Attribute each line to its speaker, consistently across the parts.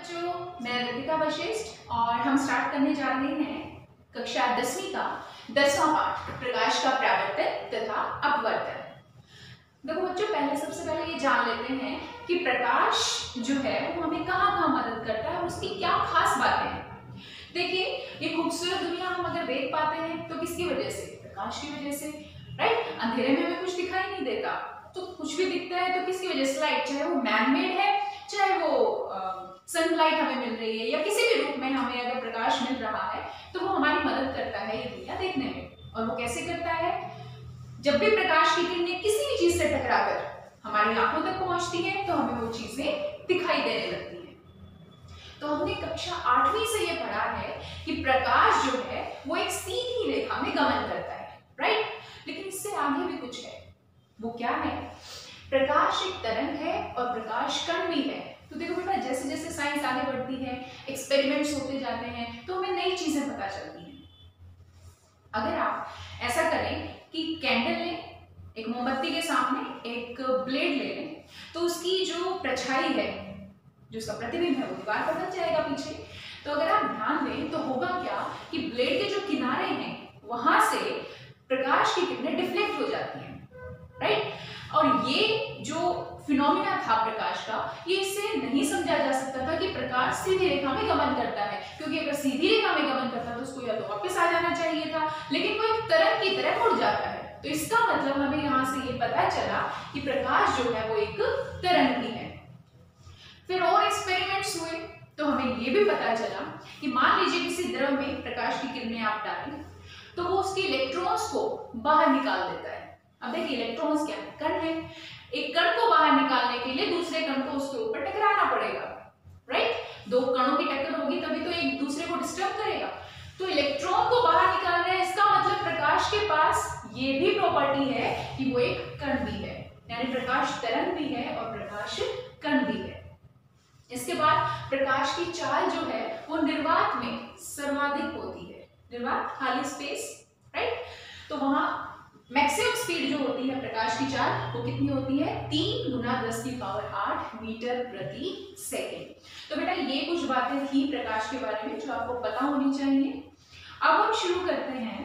Speaker 1: बच्चों, मैं रितिका वशिष्ठ और हम स्टार्ट करने जा रहे हैं कक्षा 10वीं का 10वां पाठ प्रकाश का परावर्तन तथा अपवर्तन। देखो बच्चों, सबसे पहले ये जान लेते हैं कि प्रकाश जो है वो हमें कहाँ मदद करता है और उसकी क्या खास बातें हैं। देखिए, ये खूबसूरत दुनिया हम अगर देख पाते हैं तो किसकी वजह से? प्रकाश की वजह से, राइट। अंधेरे में हमें कुछ दिखाई नहीं देता, तो कुछ भी दिखता है तो किसकी वजह से? लाइट, चाहे वो मैनमेड है, चाहे वो सनलाइट हमें मिल रही है या किसी भी रूप में हमें अगर प्रकाश मिल रहा है तो वो हमारी मदद करता है ये दुनिया देखने में। और वो कैसे करता है? जब भी प्रकाश की किरणें किसी भी चीज से टकराकर हमारी आंखों तक पहुंचती हैं तो हमें वो चीजें दिखाई देने लगती हैं। तो हमने कक्षा 8वीं से ये पढ़ा है कि प्रकाश जो है वो एक सीधी रेखा में गमन करता है, राइट। लेकिन इससे आगे भी कुछ है। वो क्या है? प्रकाश एक तरंग है और प्रकाश कण भी है। तो देखो बेटा, जैसे जैसे साइंस आगे बढ़ती है, एक्सपेरिमेंट्स होते जाते हैं, तो हमें नई चीजें पता चलती हैं। अगर आप ऐसा करें कि कैंडल लें, एक मोमबत्ती के सामने एक ब्लेड ले लें, तो उसकी जो परछाई है, जो उसका प्रतिबिंब है, वो दीवार पर बन जाएगा पीछे। तो अगर आप ध्यान दें तो होगा क्या कि ब्लेड के जो किनारे हैं वहां से प्रकाश की किरणें डिफ्लेक्ट हो जाती हैं, राइट। और ये जो फिनोमिना था प्रकाश का, ये इससे नहीं समझा जा सकता था कि प्रकाश सीधी रेखा में गमन करता है, क्योंकि अगर सीधी रेखा में गमन करता तो उसको या तो वापस आ जाना चाहिए था, लेकिन वो एक तरंग की तरह मुड़ जाता है। तो इसका मतलब हमें यहाँ से ये पता चला कि प्रकाश जो है वो एक तरंग ही है। फिर और एक्सपेरिमेंट्स हुए तो हमें ये भी पता चला कि मान लीजिए किसी द्रव में प्रकाश की किरणें आप डालें तो वो उसके इलेक्ट्रॉन्स को बाहर निकाल देता है। अब देखिए, इलेक्ट्रॉन्स क्या है? कण है। एक कण को बाहर निकालने के लिए दूसरे कण को उसके ऊपर टकराना पड़ेगा, राइट। दो कणों की टक्कर होगी तभी तो एक दूसरे को डिस्टर्ब करेगा। तो इलेक्ट्रॉन को बाहर निकाल रहे हैं, इसका मतलब प्रकाश के पास ये भी प्रॉपर्टी है कि वो एक कण भी है, यानी प्रकाश तरंग भी है और प्रकाश कण भी है। इसके बाद प्रकाश की चाल जो है वो निर्वात में सर्वाधिक होती है। निर्वात, खाली स्पेस, राइट। तो वहां मैक्सिमम स्पीड जो होती है प्रकाश की चाल वो कितनी होती है? 3 × 10⁸ मीटर प्रति सेकेंड। तो बेटा, ये कुछ बातें थी प्रकाश के बारे में जो आपको पता होनी चाहिए। अब हम शुरू करते हैं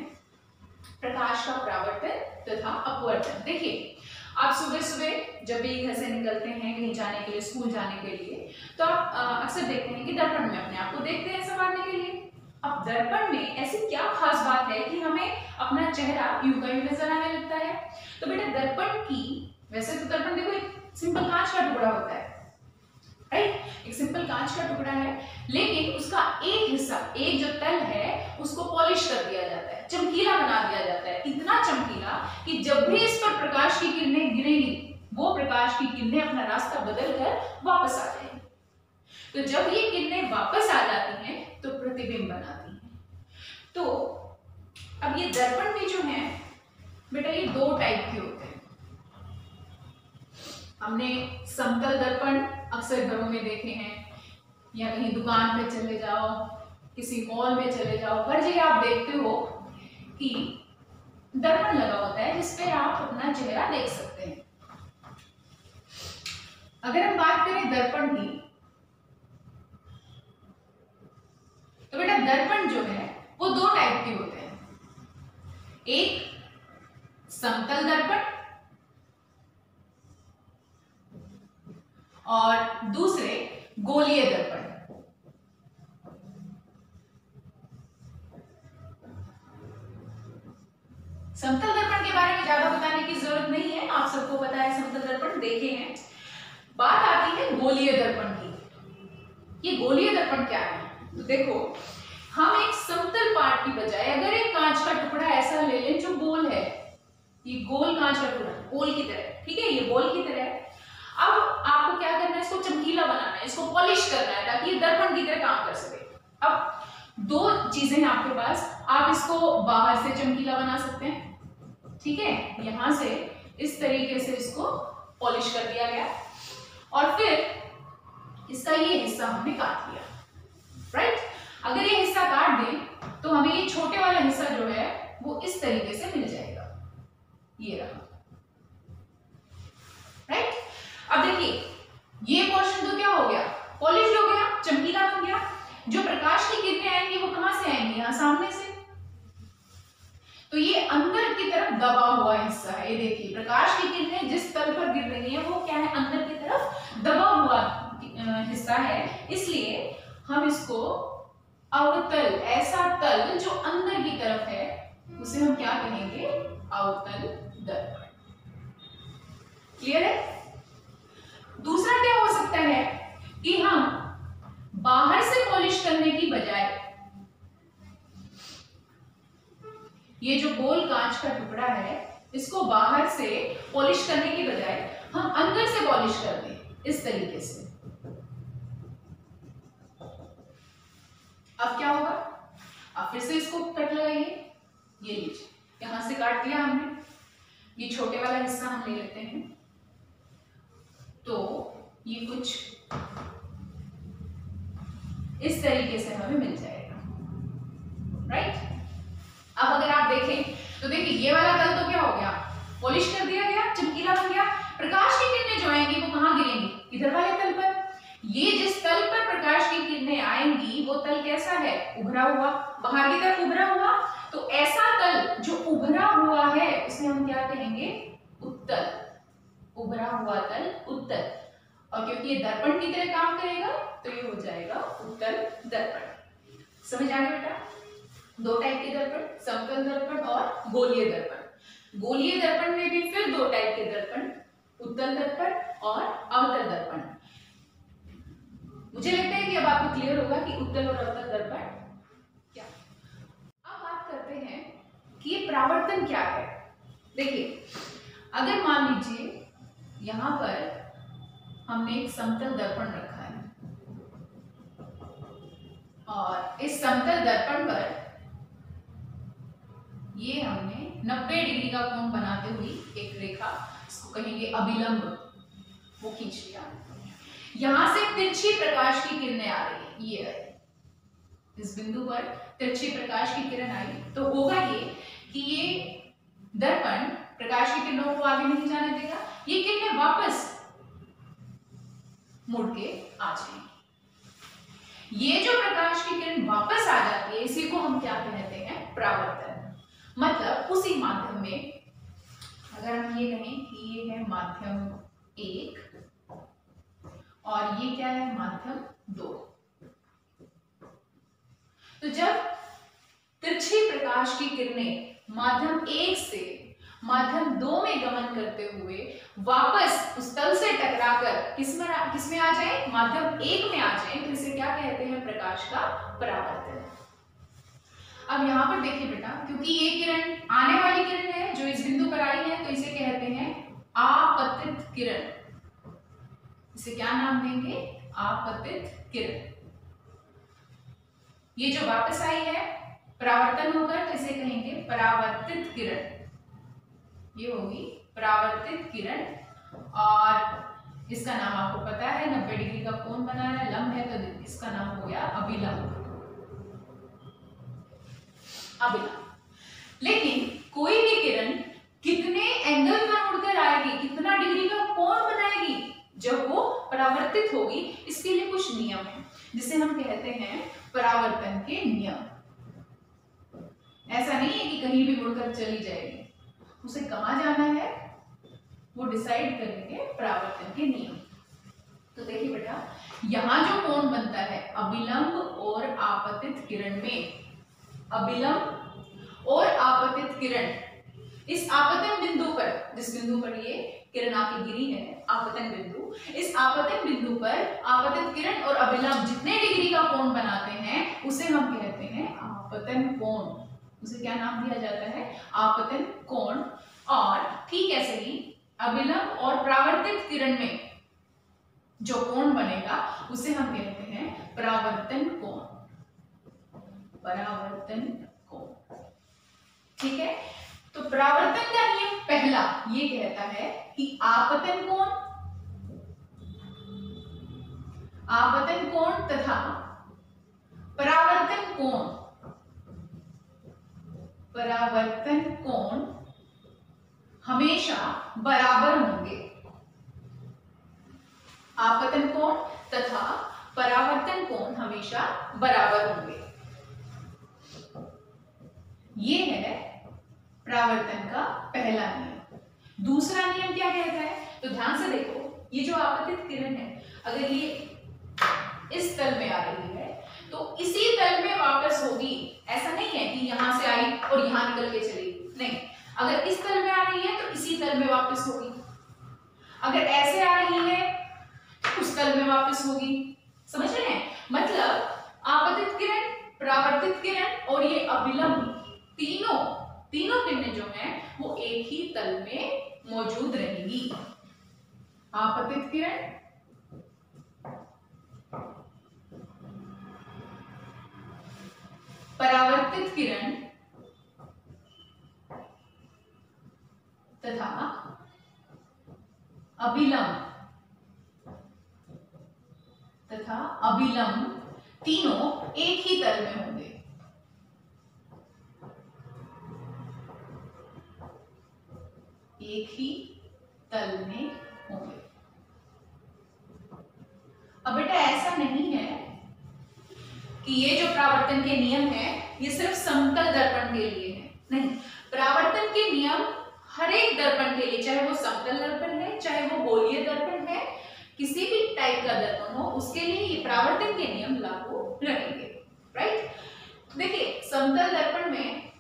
Speaker 1: प्रकाश का परावर्तन तथा अपवर्तन। देखिए, आप सुबह सुबह जब भी घर से निकलते हैं कहीं जाने के लिए, स्कूल जाने के लिए, तो आप अक्सर देखते हैं कि दर्पण में अपने आप को देखते हैं संवारने के लिए। अब दर्पण में ऐसी क्या खास बात है कि हमें अपना चेहरा यूं का यूं नजर आने लगता है? तो बेटा, दर्पण की, वैसे तो दर्पण देखो एक सिंपल कांच का टुकड़ा होता है, राइट। एक सिंपल कांच का टुकड़ा है, लेकिन उसका एक हिस्सा, एक जो तल है, उसको पॉलिश कर दिया जाता है, चमकीला बना दिया जाता है। इतना चमकीला कि जब भी इस पर प्रकाश की किरणें गिरेंगी वो प्रकाश की किरणें अपना रास्ता बदलकर वापस आ जाएंगी। तो जब ये किरणें वापस आ जाती हैं तो प्रतिबिंब बनाती हैं। तो अब ये दर्पण में जो है बेटा, ये 2 टाइप के होते हैं। हमने समतल दर्पण अक्सर घरों में देखे हैं, या कहीं दुकान पे चले जाओ, किसी मॉल में चले जाओ, हर जगह आप देखते हो कि दर्पण लगा होता है जिसपे आप अपना चेहरा देख सकते हैं। अगर हम बात करें दर्पण की, तो बेटा दर्पण जो है वो 2 टाइप के होते हैं। एक समतल दर्पण और दूसरे गोलीय दर्पण। समतल दर्पण के बारे में ज्यादा बताने की जरूरत नहीं है, आप सबको पता है, समतल दर्पण देखे हैं। बात आती है गोलीय दर्पण की। ये गोलीय दर्पण क्या है? तो देखो, हम एक समतल पार्ट की बजाय अगर एक कांच का टुकड़ा ऐसा ले लें जो गोल है, ये गोल कांच का टुकड़ा, गोल की तरह, ठीक है, ये गोल की तरह है। अब आपको क्या करना है? इसको चमकीला बनाना है, इसको पॉलिश करना है ताकि ये दर्पण की तरह काम कर सके। अब 2 चीजें हैं आपके पास। आप इसको बाहर से चमकीला बना सकते हैं, ठीक है, यहां से इस तरीके से इसको पॉलिश कर दिया गया, और फिर इसका ये हिस्सा हमने काट लिया, राइट। अगर ये हिस्सा काट दें तो हमें ये छोटे वाला हिस्सा जो है वो इस तरीके से मिल जाएगा, ये रहा, राइट। अब देखिए, ये पोर्शन तो क्या हो गया? पॉलिश हो गया, चमकीला ये देखिए प्रकाश की किरणें जिस तल पर गिर रही हैं वो क्या है, अंदर की तरफ दबा हुआ हिस्सा है, इसलिए हम इसको अवतल, ऐसा तल जो अंदर की तरफ है उसे हम क्या कहेंगे, अवतल दर्पण। क्लियर है? दूसरा क्या हो सकता है कि हम बाहर से पॉलिश करने की बजाय ये जो गोल कांच का टुकड़ा है इसको बाहर से पॉलिश करने की बजाय हम अंदर से पॉलिश कर दें इस तरीके से। अब क्या होगा, अब फिर से इसको कट लगाइए, ये लीजिए यहां से काट दिया हमने, ये छोटे वाला हिस्सा हम ले लेते हैं, तो ये कुछ इस तरीके से हमें मिल जाएगा, राइट। अब अगर आप देखें तो देखिए ये वाला तल तो क्या हो गया, पॉलिश कर दिया गया, चमकीला बन गया। प्रकाश की किरणें जो आएंगी वो कहां गिरेंगी, इधर वाले तल पर। ये जिस तल पर प्रकाश की किरणें आएंगी वो तल कैसा है, उभरा हुआ, बाहर की तरफ उभरा हुआ। तो ऐसा तल जो उभरा हुआ है उसे हम क्या कहेंगे, उत्तल, उभरा हुआ तल उत्तल। और क्योंकि ये दर्पण की तरह काम करेगा तो ये हो जाएगा उत्तल दर्पण। समझ आ गया बेटा? दो टाइप के दर्पण, समतल दर्पण और गोलीय दर्पण। गोलीय दर्पण में भी फिर दो टाइप के दर्पण, उत्तल दर्पण और अवतल दर्पण। मुझे लगता है कि अब आपको क्लियर होगा कि उत्तल और अवतल दर्पण क्या। अब बात करते हैं कि ये परावर्तन क्या है। देखिए अगर मान लीजिए यहां पर हमने एक समतल दर्पण रखा है और इस समतल दर्पण पर ये हमने 90 डिग्री का कोण बनाते हुए एक रेखा, इसको कहेंगे अभिलंब, वो खींच लिया। यहां से तिरछी प्रकाश की किरणें आ रही है, ये है इस बिंदु पर तिरछी प्रकाश की किरण आई, तो होगा ये कि ये दर्पण प्रकाश की किरणों को आगे नहीं जाने देगा, ये किरणें वापस मुड़ के आ जाएंगी। ये जो प्रकाश की किरण वापस आ जाती है इसी को हम क्या कहते हैं, परावर्तन। मतलब उसी माध्यम में अगर हम ये कहें कि ये है माध्यम 1 और ये क्या है, माध्यम 2, तो जब तिरछी प्रकाश की किरणें माध्यम 1 से माध्यम 2 में गमन करते हुए वापस उस तल से टकराकर किसमें आ जाए, माध्यम 1 में आ जाए, तो इसे क्या कहते हैं, प्रकाश का परावर्तन। अब यहां पर देखिए बेटा, क्योंकि ये किरण आने वाली किरण है जो इस बिंदु पर आई है, तो इसे कहते हैं आपतित किरण। इसे क्या नाम देंगे, आपतित किरण। ये जो वापस आई है परावर्तन होकर, तो इसे कहेंगे परावर्तित किरण। ये होगी परावर्तित किरण और इसका नाम आपको पता है, 90 डिग्री का कोण बना है, लंब है, तो इसका नाम हो गया अभिलंब। अभिलंब। लेकिन कोई भी किरण कितने एंगल पर मुड़कर आएगी, कितना डिग्री का कोण बनाएगी जब वो परावर्तित होगी, इसके लिए कुछ नियम है जिसे हम कहते हैं परावर्तन के नियम। ऐसा नहीं है कि कहीं भी मुड़कर चली जाएगी, उसे कहां जाना है वो डिसाइड करेंगे परावर्तन के नियम। तो देखिए बेटा, यहां जो कोण बनता है अभिलंब और आपतित किरण में, अभिलंब और आपतित किरण, इस आपतन बिंदु पर, जिस बिंदु पर ये किरण आके गिरी है, आपतन बिंदु, इस आपतन बिंदु पर आपतित किरण और अभिलंब जितने डिग्री का कोण बनाते हैं उसे हम कहते हैं आपतन कोण। उसे क्या नाम दिया जाता है, आपतन कोण। और ठीक ऐसे ही अभिलंब और परावर्तित किरण में जो कोण बनेगा उसे हम कहते हैं परावर्तन कोण। परावर्तन कोण, ठीक है। तो परावर्तन का नियम पहला ये कहता है कि आपतन कोण, आपतन कोण तथा परावर्तन कोण, परावर्तन कोण हमेशा बराबर होंगे। आपतन कोण तथा परावर्तन कोण हमेशा बराबर होंगे। ये है परावर्तन का पहला नियम। दूसरा नियम क्या कहता है, तो ध्यान से देखो, ये जो आपतित किरण है अगर ये इस तल में आ रही है तो इसी तल में वापस होगी। ऐसा नहीं है कि यहां से आई और यहां निकल के चली, नहीं, अगर इस तल में आ रही है तो इसी तल में वापस होगी, अगर ऐसे आ रही है उस तल में वापस होगी। समझ रहे हैं? मतलब आपतित किरण, परावर्तित किरण और ये अभिलंब तीनों किरणें जो हैं वो एक ही तल में मौजूद रहेंगी। आपतित किरण, परावर्तित किरण तथा अभिलंब तीनों एक ही तल में होंगे। एक ही तल में होंगे। अब बेटा ऐसा नहीं है कि ये जो परावर्तन के नियम है ये सिर्फ समतल दर्पण के लिए है, नहीं, परावर्तन के नियम हर एक दर्पण के लिए, चाहे वो समतल दर्पण है चाहे वो गोलीय दर्पण है, किसी भी टाइप का दर्पण हो उसके लिए ये परावर्तन के नियम लागू रहेंगे। राइट? देखिए समतल दर्पण में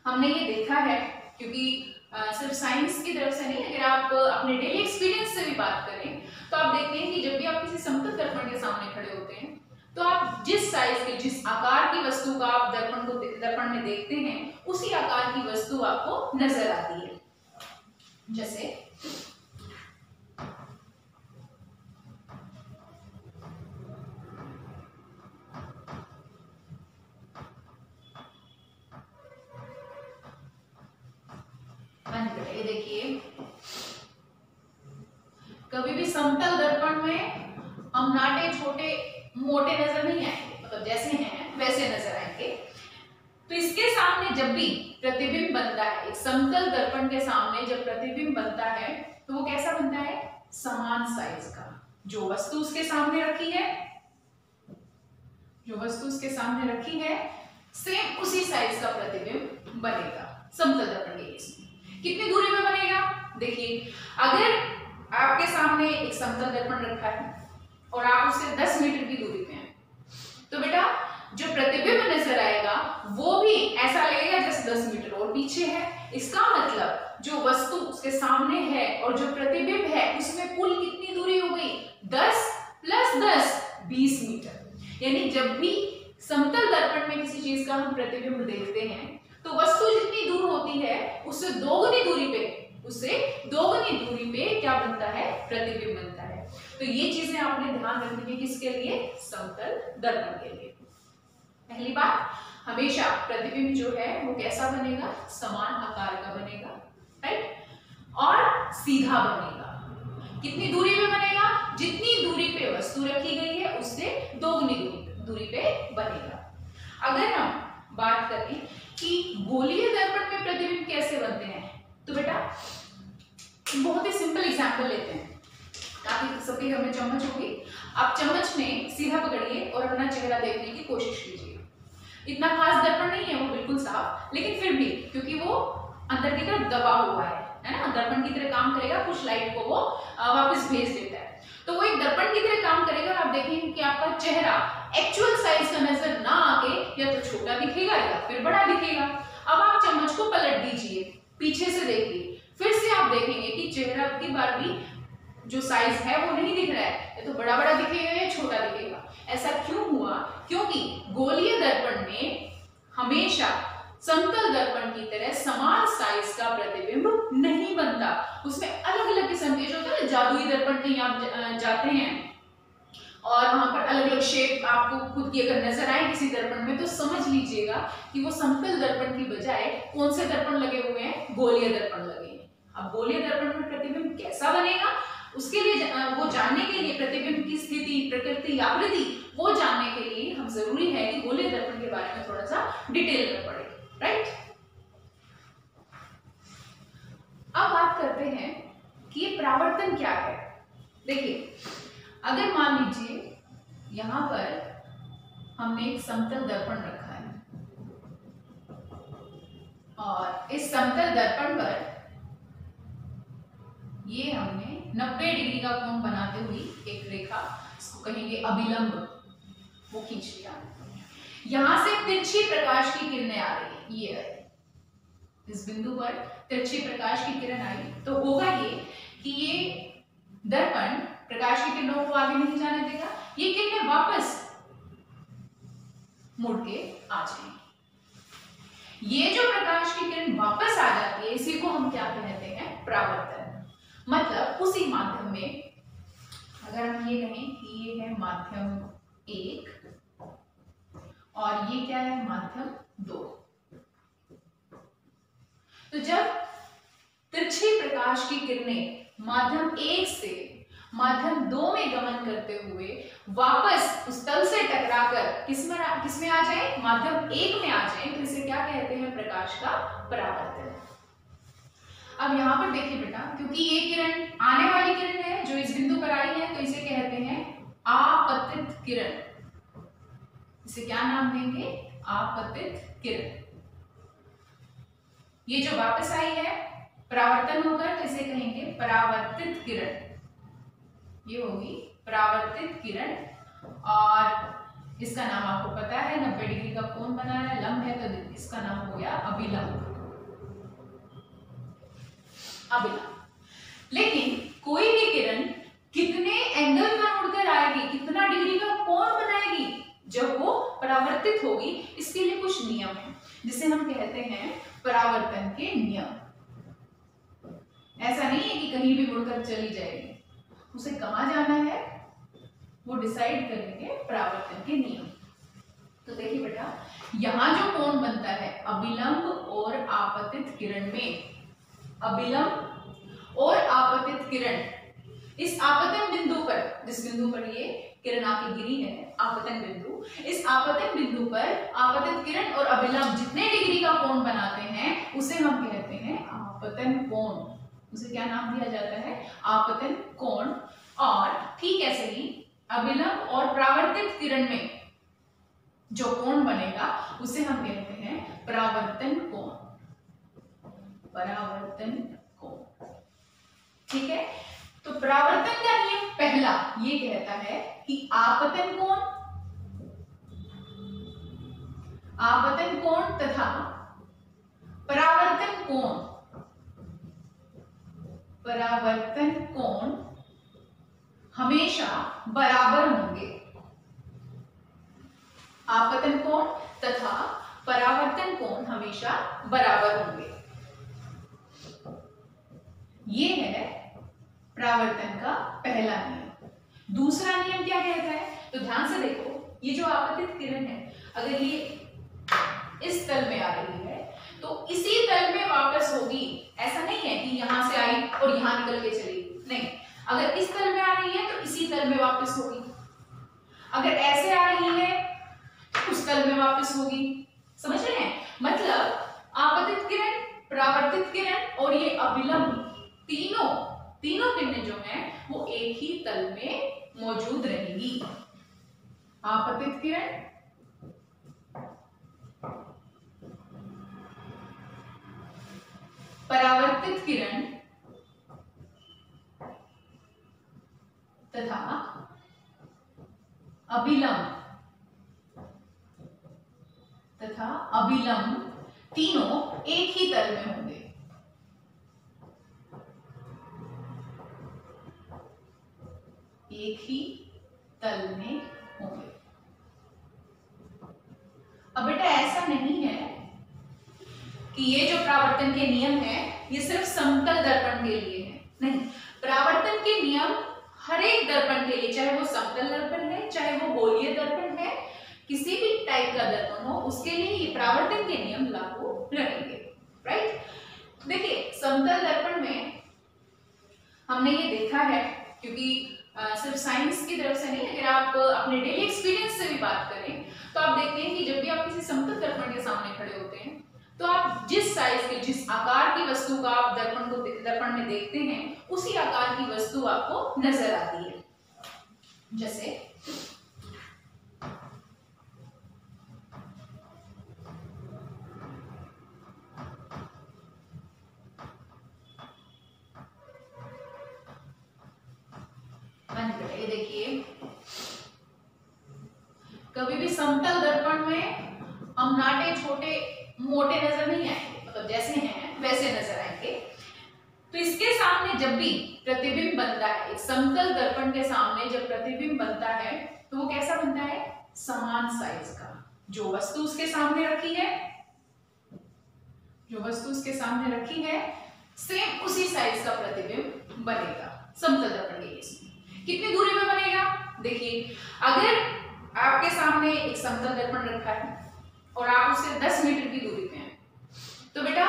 Speaker 1: हमने ये देखा है, क्योंकि सिर्फ साइंस की तरफ से नहीं, अगर आप अपने डेली एक्सपीरियंस से भी बात करें तो आप देखते हैं कि जब भी आप किसी समतल दर्पण के सामने खड़े होते हैं तो आप जिस साइज के, जिस आकार की वस्तु का आप दर्पण में देखते हैं उसी आकार की वस्तु आपको नजर आती है। जैसे ये देखिए, कभी भी समतल दर्पण में हम नाटे छोटे मोटे नजर नहीं आएंगे, मतलब जैसे हैं वैसे नजर आएंगे। तो इसके सामने जब भी प्रतिबिंब बनता है, एक समतल दर्पण के सामने जब प्रतिबिंब बनता है तो वो कैसा बनता है? समान साइज का। जो वस्तु उसके सामने रखी है सेम उसी साइज का प्रतिबिंब बनेगा समतल दर्पण के केस में। कितनी दूरी पे बनेगा? देखिए, अगर आपके सामने एक समतल दर्पण रखा है और आप उससे 10 मीटर की दूरी पे हैं तो बेटा जो प्रतिबिंब नजर आएगा वो भी ऐसा लगेगा जैसे 10 मीटर और पीछे है। इसका मतलब जो वस्तु उसके सामने है और जो प्रतिबिंब है उसमें कुल कितनी दूरी हो गई? 10 + 10 20 मीटर। यानी जब भी समतल दर्पण में किसी चीज का हम प्रतिबिंब देखते हैं तो वस्तु जितनी दूर होती है उससे दोगुनी दूरी पे क्या बनता है? प्रतिबिंब बनता है। तो ये चीजें आपने ध्यान रखनी है, किसके लिए? समतल दर्पण के लिए। पहली बात, हमेशा प्रतिबिंब जो है वो कैसा बनेगा? समान आकार का बनेगा, राइट, और सीधा बनेगा। कितनी दूरी पे बनेगा? जितनी दूरी पे वस्तु रखी गई है उससे दोगुनी दूरी पे बनेगा। अगर हम बात करें कि गोलीय दर्पण में प्रतिबिंब कैसे बनते हैं तो बेटा बहुत ही सिंपल एग्जांपल लेते हैं, ताकि सबके घर में चम्मच होगी। आप चम्मच में सीधा पकड़िए और अपना चेहरा देखने की कोशिश कीजिए। इतना खास दर्पण नहीं है वो, बिल्कुल साफ, लेकिन फिर भी क्योंकि वो अंदर की तरफ दबा हुआ है ना, दर्पण की तरह काम करेगा, कुछ लाइट को वो वापस भेज देता है। तो वो एक दर्पण की तरह काम करेगा और आप देखेंगे कि आपका चेहरा एक्चुअल साइज का नजर ना आके या तो छोटा दिखेगा या फिर बड़ा दिखेगा। अब आप चम्मच को पलट दीजिए, पीछे से देखिए, फिर से आप देखेंगे कि चेहरा की बार भी जो साइज है वो नहीं दिख रहा है, या तो बड़ा बड़ा दिखेगा या छोटा दिखेगा। ऐसा क्यों हुआ? क्योंकि गोलीय दर्पण में हमेशा समतल दर्पण की तरह समान साइज का प्रतिबिंब नहीं बनता। उसमें अलग अलग किस्म के जो होते हैं, जादुई दर्पण कहीं आप जाते हैं और वहां पर अलग अलग शेप आपको खुद की अगर नजर आए किसी दर्पण में तो समझ लीजिएगा कि वो समतल दर्पण की बजाय कौन से दर्पण लगे हुए हैं? गोलीय दर्पण लगे हैं। अब गोलीय दर्पण में प्रतिबिंब कैसा बनेगा उसके लिए वो जानने के लिए, प्रतिबिंब की स्थिति, प्रकृति, आकृति वो जानने के लिए हम जरूरी है कि गोलीय दर्पण के बारे में थोड़ा सा डिटेल में पढ़े, राइट। अब बात करते हैं कि ये परावर्तन क्या है। देखिए, अगर मान लीजिए यहां पर हमने एक समतल दर्पण रखा है और इस समतल दर्पण पर ये हमने 90 डिग्री का कोण बनाते हुए एक रेखा, इसको कहेंगे अभिलंब, वो खींच लिया। यहां से तिरछी प्रकाश की किरणें आ रही है, ये इस बिंदु पर तिरछी प्रकाश की किरण आई, तो होगा ये कि ये दर्पण प्रकाश की किरणों को आगे नहीं जाने देगा, ये किरणें वापस मुड़ के आ जाएंगी। ये जो प्रकाश की किरण वापस आ जाती है, इसी को हम क्या कहते हैं, परावर्तन। मतलब उसी माध्यम में, अगर हम ये कहें कि ये है माध्यम 1 और ये क्या है, माध्यम 2, तो जब तिरछी प्रकाश की किरणें माध्यम 1 से माध्यम 2 में गमन करते हुए वापस उस तल से टकराकर किसमें आ जाए, माध्यम 1 में आ जाए, तो इसे क्या कहते हैं, प्रकाश का परावर्तन। अब यहां पर देखिए बेटा, क्योंकि ये किरण आने वाली किरण है जो इस बिंदु पर आई है, तो इसे कहते हैं आपतित किरण। इसे क्या नाम देंगे, आपतित किरण। ये जो वापस आई है परावर्तन होकर, तो इसे कहेंगे परावर्तित किरण। ये होगी परावर्तित किरण, और इसका नाम आपको पता है, 90 डिग्री का कोण बना है, लंब है, तो इसका नाम हो गया अभिलंब। लेकिन कोई भी किरण कितने एंगल पर मुड़कर आएगी, कितना डिग्री का कोण बनाएगी जब वो परावर्तित होगी, इसके लिए कुछ नियम है जिसे हम कहते हैं परावर्तन के नियम। ऐसा नहीं है कि कहीं भी मुड़कर चली जाएगी, उसे कहां जाना है वो डिसाइड करेंगे परावर्तन के नियम। तो देखिए बेटा, यहां जो कोण बनता है अभिलंब और आपतित किरण में, अभिलंब और आपतित किरण, इस आपतन बिंदु पर, जिस बिंदु पर ये किरण आके गिरी है, आपतन बिंदु, इस आपतन बिंदु पर आपतित किरण और अभिलंब जितने डिग्री का कोण बनाते हैं उसे हम कहते हैं आपतन कोण। उसे क्या नाम दिया जाता है, आपतन कोण। और ठीक ऐसे ही अभिलंब और परावर्तित किरण में जो कोण बनेगा उसे हम कहते हैं परावर्तन कोण, परावर्तन कोण। ठीक है, तो परावर्तन का नियम पहला ये कहता है कि आपतन कोण, आपतन कोण तथा परावर्तन कोण, परावर्तन कोण हमेशा बराबर होंगे। आपतन कोण तथा परावर्तन कोण हमेशा बराबर होंगे। ये है परावर्तन का पहला नियम। दूसरा नियम क्या कहता है, तो ध्यान से देखो, ये जो आपतित किरण है अगर ये इस तल में आ रही है तो इसी तल में वापस होगी। ऐसा नहीं है कि यहां से आई और यहां निकल के चली, नहीं, अगर इस तल में आ रही है तो इसी तल में वापस होगी, अगर ऐसे आ रही है तो उस तल में वापस होगी। समझ रहे हैं, मतलब आपतित किरण, परावर्तित किरण और ये अभिलंब, तीनों किरणें जो हैं वो एक ही तल में मौजूद रहेंगी। आपतित किरण, परावर्तित किरण तथा अभिलंब तीनों एक ही तल में होंगे। एक ही तल में होंगे। अब बेटा ऐसा नहीं है कि ये जो परावर्तन के नियम है ये सिर्फ समतल दर्पण के लिए है, नहीं, परावर्तन के नियम हर एक दर्पण के लिए, चाहे वो समतल दर्पण है, चाहे वो गोलीय दर्पण है, किसी भी टाइप का दर्पण हो, उसके लिए ये परावर्तन के नियम लागू रहेंगे। राइट, देखिए समतल दर्पण में हमने ये देखा है, क्योंकि सिर्फ साइंस की तरफ से नहीं, अगर आप अपने डेली एक्सपीरियंस से भी बात करें तो आप देखते हैं कि जब भी आप किसी समतल दर्पण के सामने खड़े होते हैं तो आप जिस साइज के, जिस आकार की वस्तु का आप दर्पण में देखते हैं उसी आकार की वस्तु आपको नजर आती है। जैसे कभी भी समतल दर्पण में हम नाटे छोटे मोटे नजर नहीं आएंगे, मतलब जैसे हैं वैसे नजर आएंगे। तो इसके सामने जब भी प्रतिबिंब बनता है, एक समतल दर्पण के सामने जब प्रतिबिंब बनता है तो वो कैसा बनता है? समान साइज का। जो वस्तु उसके सामने रखी है, जो वस्तु उसके सामने रखी है, सेम उसी साइज का प्रतिबिंब बनेगा समतल दर्पण के केस में। कितनी दूरी पे बनेगा? देखिए, अगर आपके सामने एक समतल दर्पण रखा है और आप उससे 10 मीटर की दूरी पे हैं, तो बेटा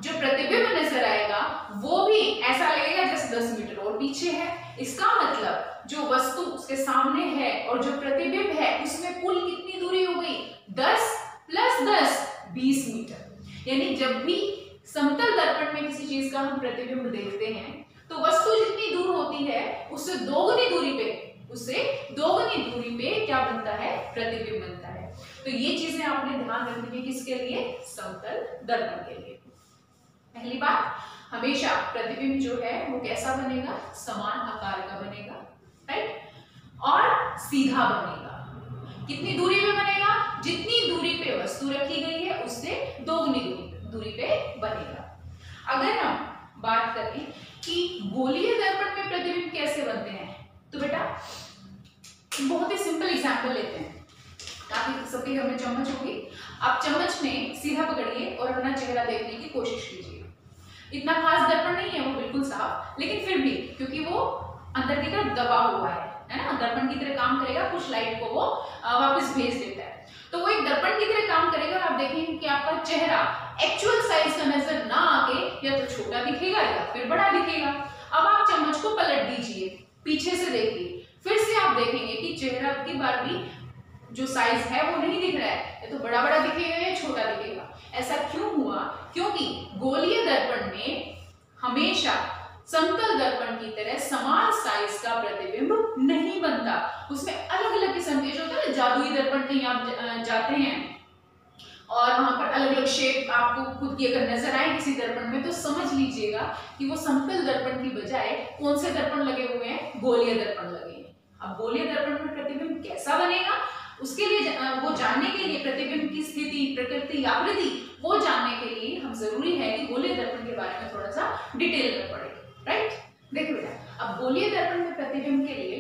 Speaker 1: जो प्रतिबिंब नजर आएगा वो भी ऐसा लगेगा जैसे 10 मीटर और पीछे है। इसका मतलब जो वस्तु उसके सामने है और जो प्रतिबिंब है उसमें कुल कितनी दूरी हो गई? 10 + 10 20 मीटर। यानी जब भी समतल दर्पण में किसी चीज का हम प्रतिबिंब देखते हैं तो वस्तु जितनी दूर होती है उससे दोगुनी दूरी पे क्या बनता है? प्रतिबिंब बनता है। तो ये चीजें आपने ध्यान रखनी है, किसके लिए? समतल दर्पण के लिए। पहली बात, हमेशा प्रतिबिंब जो है वो कैसा बनेगा? समान आकार का बनेगा, राइट, और सीधा बनेगा। कितनी दूरी पे बनेगा? जितनी दूरी पे वस्तु रखी गई है उससे दोगुनी दूरी पे बनेगा। अगर हम बात करें कि गोलीय दर्पण में प्रतिबिंब कैसे बनते हैं, तो बेटा बहुत ही सिंपल एग्जांपल लेते हैं। आपके सबके घर में चम्मच होगी, आप चम्मच में सीधा पकड़िए और अपना चेहरा देखने की कोशिश कीजिए। इतना खास दर्पण नहीं है वो, बिल्कुल साफ, लेकिन फिर भी क्योंकि वो अंदर की तरफ दबा हुआ है ना, दर्पण की तरह काम करेगा, कुछ लाइट को वो वापस भेज देता है। तो वो एक दर्पण की तरह काम करेगा। आप देखेंगे कि आपका चेहरा एक्चुअल साइज का नजर ना आके या तो छोटा दिखेगा या फिर बड़ा दिखेगा। अब आप चम्मच को पलट दीजिए, पीछे से देखिए, फिर से आप देखेंगे कि चेहरा की बार भी जो साइज है वो नहीं दिख रहा है, या तो बड़ा बड़ा दिखेगा या छोटा दिखेगा। ऐसा क्यों हुआ? क्योंकि गोलीय दर्पण में हमेशा समतल दर्पण की तरह समान साइज का प्रतिबिंब नहीं बनता। उसमें अलग अलग किस्म के जो होता है ना, जादुई दर्पण कहीं आप जाते हैं और वहां पर अलग अलग शेप आपको खुद की अगर नजर आए किसी दर्पण में, तो समझ लीजिएगा कि वो समतल दर्पण की बजाय कौन से दर्पण लगे हुए हैं? गोलीय दर्पण लगे हैं। अब गोलीय दर्पण में प्रतिबिंब कैसा बनेगा, उसके लिए वो जानने के लिए, प्रतिबिंब की स्थिति, प्रकृति, आकृति वो जानने के लिए हम जरूरी है कि गोलीय दर्पण के बारे में थोड़ा सा डिटेल में पढ़ें, राइट। देखिए बेटा, अब गोलीय दर्पण में प्रतिबिंब के लिए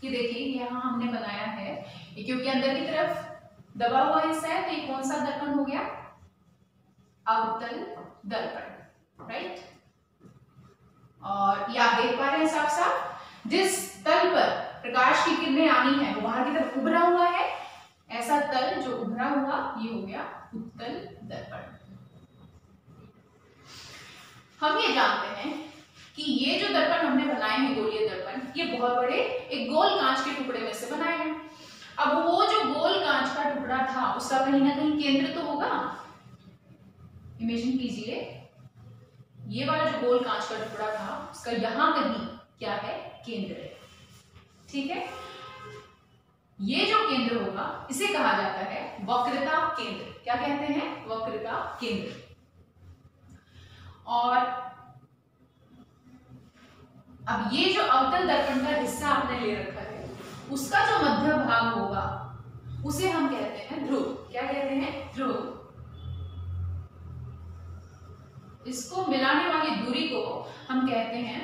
Speaker 1: ये देखिए यहाँ हमने बनाया है, ये क्योंकि अंदर की तरफ दबा हुआ हिस्सा है, तो ये कौन सा दर्पण हो गया? अवतल दर्पण, राइट। और ये आप देख पा रहे हैं साफ साफ, जिस तल पर प्रकाश की किरणें आनी है वो बाहर की तरफ उभरा हुआ है, ऐसा तल जो उभरा हुआ ये हो गया उत्तल दर्पण। हम ये जानते हैं कि ये जो दर्पण हमने बनाए हैं गोलीय दर्पण, ये बहुत बड़े एक गोल कांच के टुकड़े में से बनाए हैं। अब वो जो गोल कांच का टुकड़ा था उसका कहीं ना कहीं केंद्र तो होगा। इमेजिन कीजिए, ये वाला जो गोल कांच का टुकड़ा था उसका यहां कहीं क्या है? केंद्र है, ठीक है। ये जो केंद्र होगा इसे कहा जाता है वक्रता केंद्र। क्या कहते हैं? वक्रता केंद्र। और अब ये जो अवतल दर्पण का हिस्सा आपने ले रखा है उसका जो मध्य भाग होगा उसे हम कहते हैं ध्रुव। क्या कहते हैं? ध्रुव। इसको मिलाने वाली दूरी को हम कहते हैं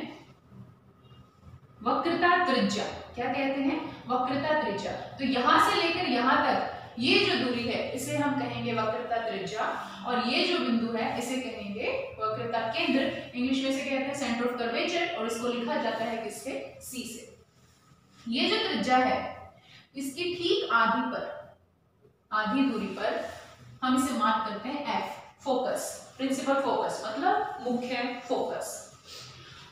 Speaker 1: वक्रता त्रिज्या। क्या कहते हैं? वक्रता त्रिज्या। तो यहां से लेकर यहां तक ये जो दूरी है इसे हम कहेंगे वक्रता त्रिज्या, और ये जो बिंदु है इसे कहेंगे वक्रता केंद्र। इंग्लिश में से कहते हैं सेंटर ऑफ कर्वेचर, और इसको लिखा जाता है किससे? सी से। ये जो त्रिज्या है इसकी ठीक आधी दूरी पर हम इसे मार्क करते हैं एफ, फोकस, प्रिंसिपल फोकस, मतलब मुख्य फोकस।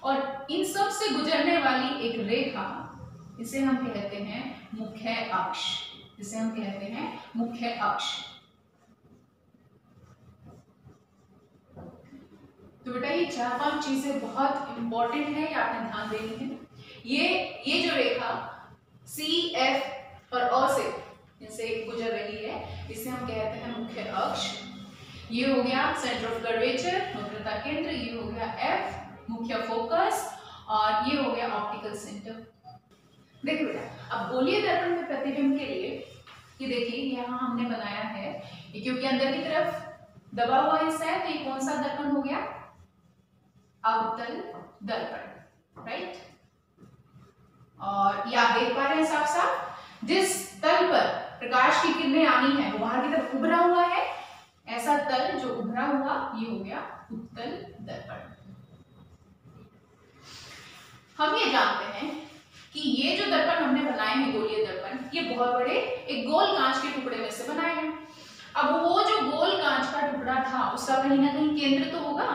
Speaker 1: और इन सब से गुजरने वाली एक रेखा इसे हम कहते हैं मुख्य अक्ष। इसे हम कहते हैं मुख्य अक्ष। तो बेटा ये 4-5 चीजें बहुत इंपॉर्टेंट है, ये आपने ध्यान देनी है। ये जो रेखा सी, एफ और अ से इनसे गुजर रही है इसे हम कहते हैं मुख्य अक्ष। ये हो गया सेंटर ऑफ कर्वेचर, वक्रता केंद्र। ये हो गया एफ, मुख्य फोकस, और ये हो गया ऑप्टिकल सेंटर। देखिए बेटा, अब गोलीय दर्पण में प्रतिबिंब के लिए ये देखिए यहाँ हमने बनाया है, ये क्योंकि अंदर की तरफ दबा हुआ हिस्सा है, तो ये कौन सा दर्पण हो गया? अवतल दर्पण, राइट। और ये आप देख पा रहे हैं साफ साफ, जिस तल पर प्रकाश की किरणें आनी है वो बाहर की तरफ उभरा हुआ है, ऐसा तल जो उभरा हुआ ये हो गया उत्तल दर्पण। हम ये जानते हैं कि ये जो दर्पण हमने बनाए हैं गोलीय दर्पण, ये बहुत बड़े एक गोल कांच के टुकड़े में से बनाए हैं। अब वो जो गोल कांच का टुकड़ा था उसका कहीं ना कहीं केंद्र तो होगा।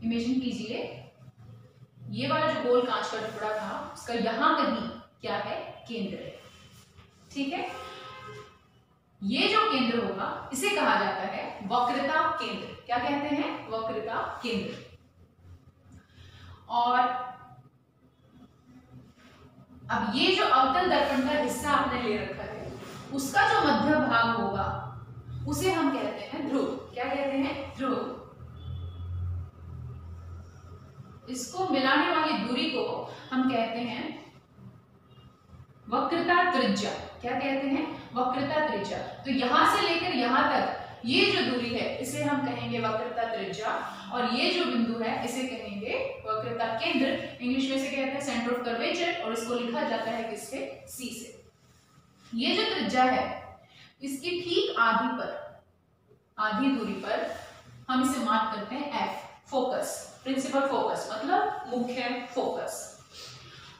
Speaker 1: इमेजिन कीजिए, ये वाला जो गोल कांच का टुकड़ा था उसका यहां कहीं क्या है? केंद्र है, ठीक है। ये जो केंद्र होगा इसे कहा जाता है वक्रता केंद्र। क्या कहते हैं? वक्रता केंद्र। और अब ये जो अवतल दर्पण का हिस्सा आपने ले रखा है, उसका जो मध्य भाग होगा उसे हम कहते हैं ध्रुव। क्या कहते हैं? ध्रुव। इसको मिलाने वाली दूरी को हम कहते हैं वक्रता त्रिज्या। क्या कहते हैं? वक्रता त्रिज्या। तो यहां से लेकर यहां तक ये जो दूरी है इसे हम कहेंगे वक्रता त्रिज्या, और ये जो बिंदु है इसे कहेंगे वक्रता केंद्र। इंग्लिश में इसे कहते हैं सेंटर ऑफ कर्वेचर, और इसको लिखा जाता है किससे? सी से। ये जो त्रिज्या है इसकी ठीक आधी दूरी पर हम इसे मार्क करते हैं एफ, फोकस, प्रिंसिपल फोकस, मतलब मुख्य फोकस।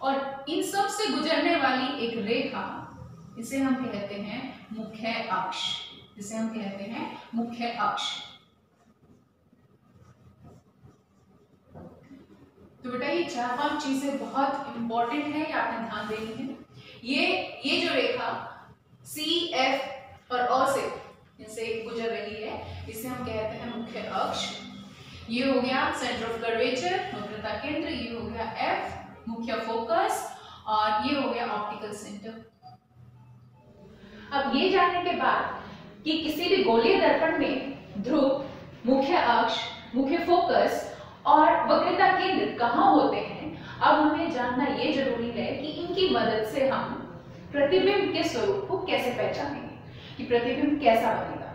Speaker 1: और इन सब से गुजरने वाली एक रेखा, इसे हम कहते हैं मुख्य अक्ष। इसे हम कहते हैं मुख्य अक्ष। तो बेटा ये 4-5 चीजें बहुत इंपॉर्टेंट है, ये आपने ध्यान देनी है। ये जो रेखा सी, एफ और अ से इनसे गुजर रही है, इसे हम कहते हैं मुख्य अक्ष। ये हो गया सेंटर ऑफ कर्वेचर, वक्रता केंद्र। ये हो गया एफ, मुख्य फोकस, और ये हो गया ऑप्टिकल सेंटर। अब ये जानने के बाद कि किसी भी गोलीय दर्पण में ध्रुव, मुख्य अक्ष, मुख्य फोकस और वक्रता केंद्र कहाँ होते हैं, अब हमें जानना ये जरूरी है कि इनकी मदद से हम प्रतिबिंब के स्वरूप को कैसे पहचानेंगे, कि प्रतिबिंब कैसा बनेगा।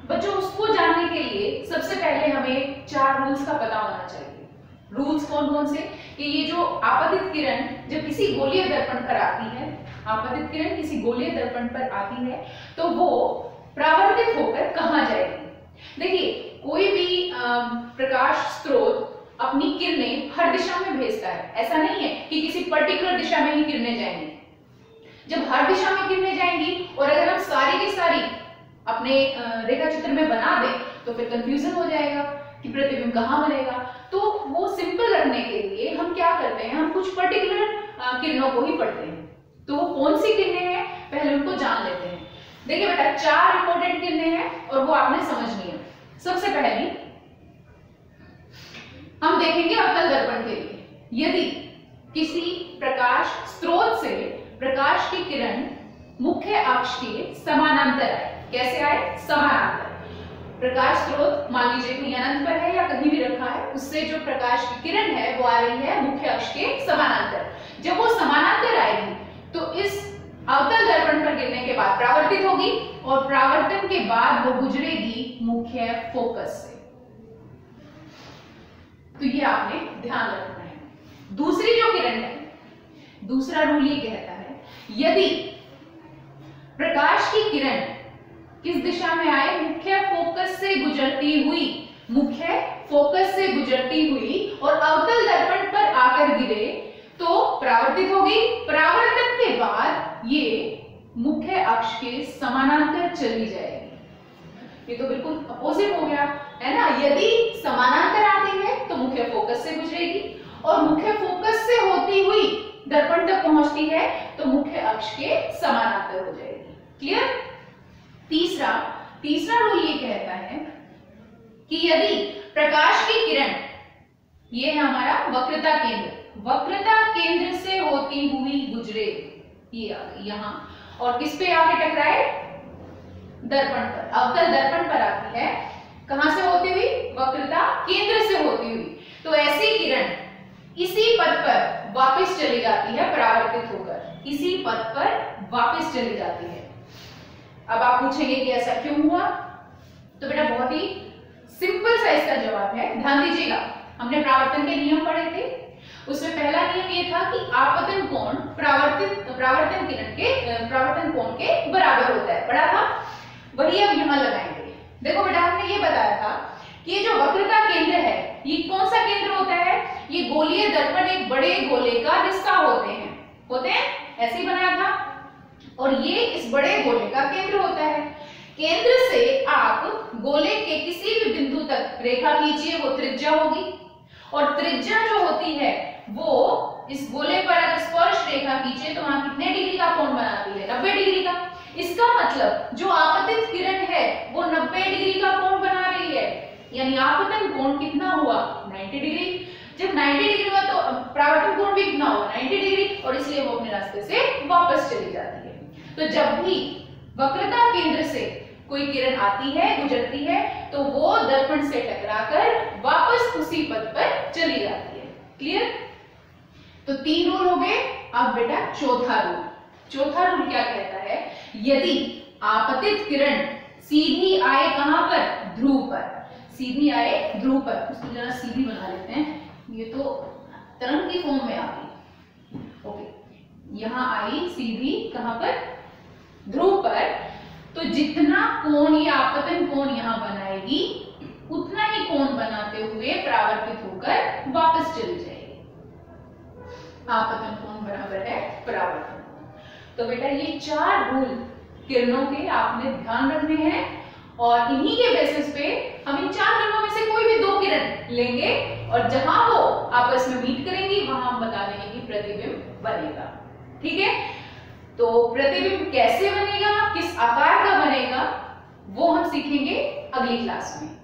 Speaker 1: बच्चों, उसको जानने के लिए सबसे पहले हमें 4 रूल्स का पता होना चाहिए। रूल्स कौन कौन से? कि ये जो आपतित किरण जब किसी गोलीय दर्पण पर आती है, आपतित किरण किसी गोलीय दर्पण पर आती है तो वो परावर्तित होकर कहाँ जाएगी। देखिए, कोई भी प्रकाश स्रोत अपनी किरणें हर दिशा में भेजता है। ऐसा नहीं है कि किसी पर्टिकुलर दिशा में ही किरणें जाएंगी। जब हर दिशा में किरणें जाएंगी और अगर हम सारी की सारी अपने रेखा चित्र में बना दें तो फिर कंफ्यूजन हो जाएगा कि प्रतिबिंब कहाँ बनेगा। तो वो सिंपल रखने के लिए हम क्या करते हैं, हम कुछ पर्टिकुलर किरणों को ही पढ़ते हैं। तो वो कौन सी किरणें हैं पहले उनको जान लेते हैं। देखिए बेटा, 4 इंपॉर्टेंट किरणें हैं और वो आपने समझनी है। सबसे पहली हम देखेंगे अवतल दर्पण के लिए, यदि किसी प्रकाश स्रोत से प्रकाश की किरण मुख्य अक्ष के समानांतर आए। कैसे आए? समानांतर। प्रकाश स्रोत मान लीजिए कहीं अनंत पर है या कहीं भी रखा है, उससे जो प्रकाश की किरण है वो आ रही है मुख्य अक्ष के समानांतर। जब वो समानांतर आएगी तो इस अवतल दर्पण पर गिरने के बाद परावर्तित होगी, और परावर्तन के बाद वो गुजरेगी मुख्य फोकस से। तो ये आपने ध्यान रखना है। दूसरी जो किरण है, दूसरा रूल ये कहता है, यदि प्रकाश की किरण किस दिशा में आए? मुख्य फोकस से गुजरती हुई, मुख्य फोकस से गुजरती हुई और अवतल दर्पण पर आकर गिरे तो परावर्तित होगी। परावर्तन के बाद ये मुख्य अक्ष के समानांतर चली जाएगी। ये तो बिल्कुल अपोजिट हो गया है ना। यदि समानांतर आती है तो मुख्य फोकस से गुजरेगी, और मुख्य फोकस से होती हुई दर्पण तक पहुंचती है तो मुख्य अक्ष के समानांतर हो जाएगी। क्लियर? तीसरा रूल ये कहता है कि यदि प्रकाश की किरण, ये है हमारा वक्रता केंद्र, वक्रता केंद्र से होती हुई गुजरे, ये आ गई यहां, और किस पे आके टकराए? दर्पण पर, अवतल दर्पण पर आती है। कहां से होती हुई? वक्रता केंद्र से होती हुई। तो ऐसी किरण इसी पथ पर वापस चली जाती है परावर्तित होकर, इसी पथ पर वापस चली जाती है। अब आप पूछेंगे कि ऐसा क्यों हुआ, तो बेटा बहुत ही सिंपल सा इसका जवाब है। ध्यान दीजिएगा, हमने परावर्तन के नियम पढ़े थे, उसमें पहला नियम ये था कि आपतन कोण परावर्तन कोण के बराबर होता है, पढ़ा था, वही अब यहाँ लगाएंगे। देखो बेटा हमने ये बताया था कि ये जो वक्रता केंद्र है, ये कौन सा केंद्र होता है, ये गोलीय दर्पण एक बड़े गोले का हिस्सा होते हैं, ऐसे ही बनाया था, और ये इस बड़े गोले का केंद्र होता है। केंद्र से आप गोले के किसी भी बिंदु तक रेखा खींचिए, वो त्रिज्या होगी, और त्रिज्या जो होती है वो इस गोले पर अगर स्पर्श रेखा खींचे तो वहां कितने डिग्री का कोण बनाती है, 90 डिग्री का। इसका मतलब जो आपतित किरण है वो 90 डिग्री का कोण बना रही है, यानी आपतन कोण कितना हुआ, 90 डिग्री। जब 90 डिग्री हुआ तो परावर्तन कोण भी कितना हुआ, 90 डिग्री, और इसलिए वो अपने रास्ते से वापस चली जाती है। तो जब भी वक्रता केंद्र से कोई किरण आती है, गुजरती है, तो वो दर्पण से टकराकर वापस उसी पथ पर चली जाती है। क्लियर? तो 3 रूल हो गए। अब बेटा चौथा रूल क्या कहता है, यदि आपतित किरण सीधी आए कहां पर, ध्रुव पर, सीधी आए ध्रुव पर, उसको जरा सीधी बना लेते हैं, ये तो तरंग की फॉर्म में आ गई। ओके, यहां आई सीधी कहां पर, ध्रुव पर, तो जितना कोण ये आपतन कोण यहां बनाएगी उतना ही कोण बनाते हुए परावर्तित होकर वापस चली जाएगी। आपतन कोण बराबर है परावर्तन। तो बेटा ये 4 रूल किरणों के आपने ध्यान रखने हैं, और इन्हीं के बेसिस पे हम इन 4 किरणों में से कोई भी 2 किरण लेंगे, और जहां वो आपस में मीट करेंगी वहां हम बता देंगे कि प्रतिबिंब बनेगा। ठीक है? तो प्रतिबिंब कैसे बनेगा, किस आकार का बनेगा, वो हम सीखेंगे अगली क्लास में।